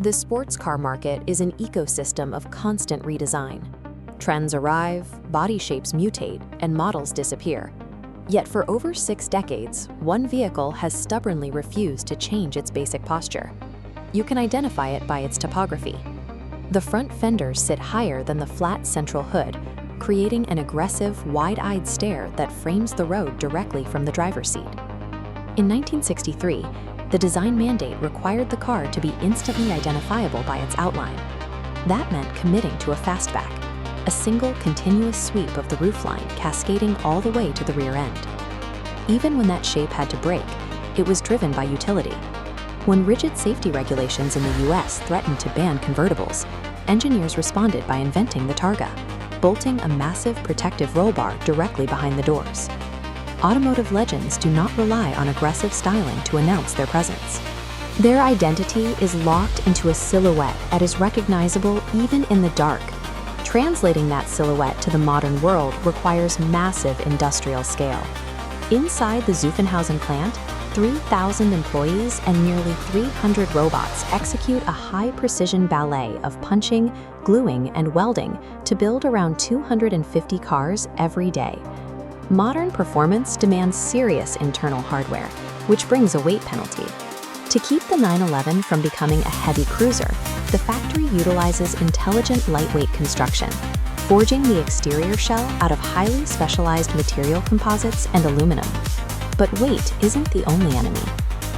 The sports car market is an ecosystem of constant redesign. Trends arrive, body shapes mutate, and models disappear. Yet for over 6 decades, one vehicle has stubbornly refused to change its basic posture. You can identify it by its topography. The front fenders sit higher than the flat central hood, creating an aggressive, wide-eyed stare that frames the road directly from the driver's seat. In 1963, the design mandate required the car to be instantly identifiable by its outline. That meant committing to a fastback, a single continuous sweep of the roofline cascading all the way to the rear end. Even when that shape had to break, it was driven by utility. When rigid safety regulations in the US threatened to ban convertibles, engineers responded by inventing the Targa, bolting a massive protective roll bar directly behind the doors. Automotive legends do not rely on aggressive styling to announce their presence. Their identity is locked into a silhouette that is recognizable even in the dark. Translating that silhouette to the modern world requires massive industrial scale. Inside the Zuffenhausen plant, 3,000 employees and nearly 300 robots execute a high-precision ballet of punching, gluing, and welding to build around 250 cars every day. Modern performance demands serious internal hardware, which brings a weight penalty. To keep the 911 from becoming a heavy cruiser, the factory utilizes intelligent lightweight construction, forging the exterior shell out of highly specialized material composites and aluminum. But weight isn't the only enemy.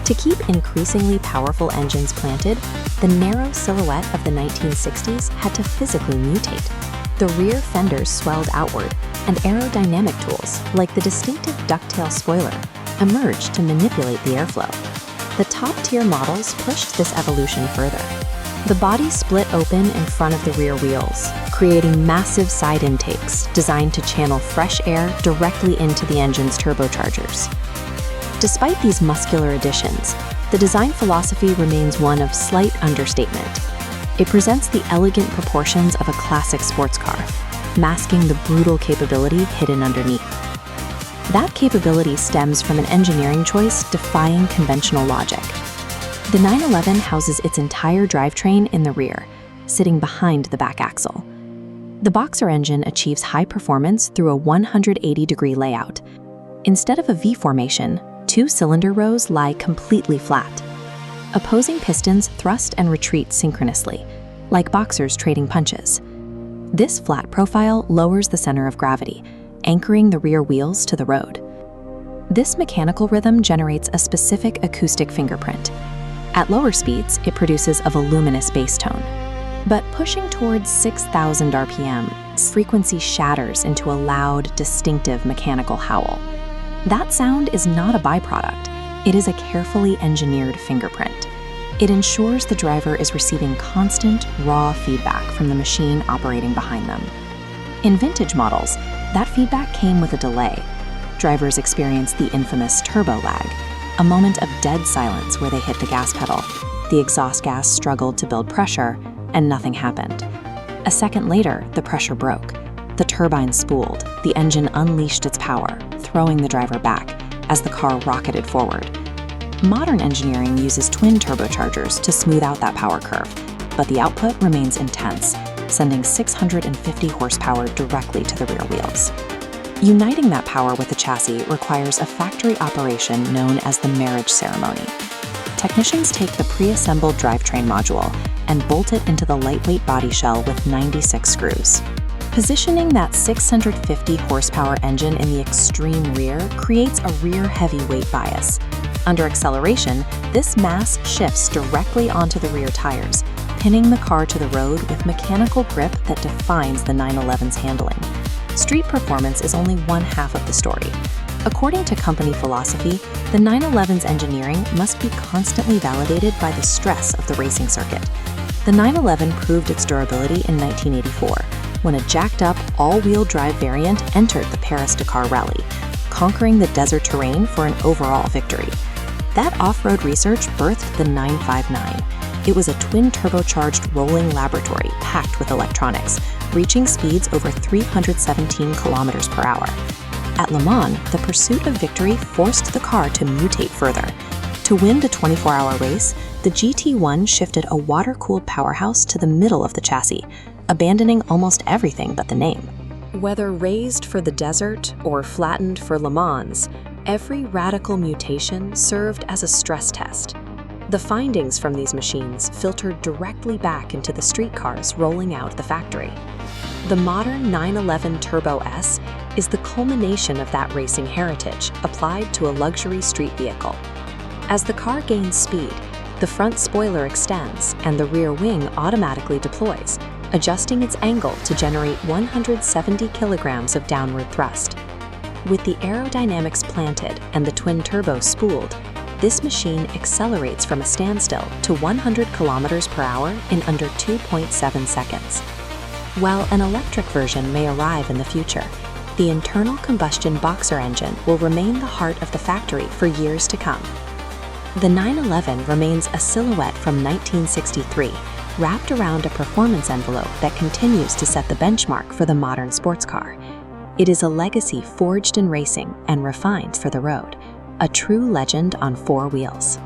To keep increasingly powerful engines planted, the narrow silhouette of the 1960s had to physically mutate. The rear fenders swelled outward, and aerodynamic tools, like the distinctive ducktail spoiler, emerged to manipulate the airflow. The top-tier models pushed this evolution further. The body split open in front of the rear wheels, creating massive side intakes designed to channel fresh air directly into the engine's turbochargers. Despite these muscular additions, the design philosophy remains one of slight understatement. It presents the elegant proportions of a classic sports car, masking the brutal capability hidden underneath. That capability stems from an engineering choice defying conventional logic. The 911 houses its entire drivetrain in the rear, sitting behind the back axle. The Boxer engine achieves high performance through a 180-degree layout. Instead of a V formation, 2 cylinder rows lie completely flat. Opposing pistons thrust and retreat synchronously, like boxers trading punches. This flat profile lowers the center of gravity, anchoring the rear wheels to the road. This mechanical rhythm generates a specific acoustic fingerprint. At lower speeds, it produces a voluminous bass tone. But pushing towards 6,000 RPM, frequency shatters into a loud, distinctive mechanical howl. That sound is not a byproduct. It is a carefully engineered fingerprint. It ensures the driver is receiving constant, raw feedback from the machine operating behind them. In vintage models, that feedback came with a delay. Drivers experienced the infamous turbo lag, a moment of dead silence where they hit the gas pedal. The exhaust gas struggled to build pressure, and nothing happened. A second later, the pressure broke. The turbine spooled, the engine unleashed its power, throwing the driver back as the car rocketed forward. Modern engineering uses twin turbochargers to smooth out that power curve, but the output remains intense, sending 650 horsepower directly to the rear wheels. Uniting that power with the chassis requires a factory operation known as the marriage ceremony. Technicians take the pre-assembled drivetrain module and bolt it into the lightweight body shell with 96 screws. Positioning that 650 horsepower engine in the extreme rear creates a rear heavy weight bias. Under acceleration, this mass shifts directly onto the rear tires, pinning the car to the road with mechanical grip that defines the 911's handling. Street performance is only one half of the story. According to company philosophy, the 911's engineering must be constantly validated by the stress of the racing circuit. The 911 proved its durability in 1984, when a jacked-up, all-wheel drive variant entered the Paris-Dakar Rally, conquering the desert terrain for an overall victory. That off-road research birthed the 959. It was a twin-turbocharged rolling laboratory packed with electronics, reaching speeds over 317 kilometers per hour. At Le Mans, the pursuit of victory forced the car to mutate further, To win the 24-hour race, the GT1 shifted a water-cooled powerhouse to the middle of the chassis, abandoning almost everything but the name. Whether raised for the desert or flattened for Le Mans, every radical mutation served as a stress test. The findings from these machines filtered directly back into the street cars rolling out the factory. The modern 911 Turbo S is the culmination of that racing heritage applied to a luxury street vehicle. As the car gains speed, the front spoiler extends and the rear wing automatically deploys, adjusting its angle to generate 170 kilograms of downward thrust. With the aerodynamics planted and the twin turbo spooled, this machine accelerates from a standstill to 100 kilometers per hour in under 2.7 seconds. While an electric version may arrive in the future, the internal combustion boxer engine will remain the heart of the factory for years to come. The 911 remains a silhouette from 1963, wrapped around a performance envelope that continues to set the benchmark for the modern sports car. It is a legacy forged in racing and refined for the road, a true legend on four wheels.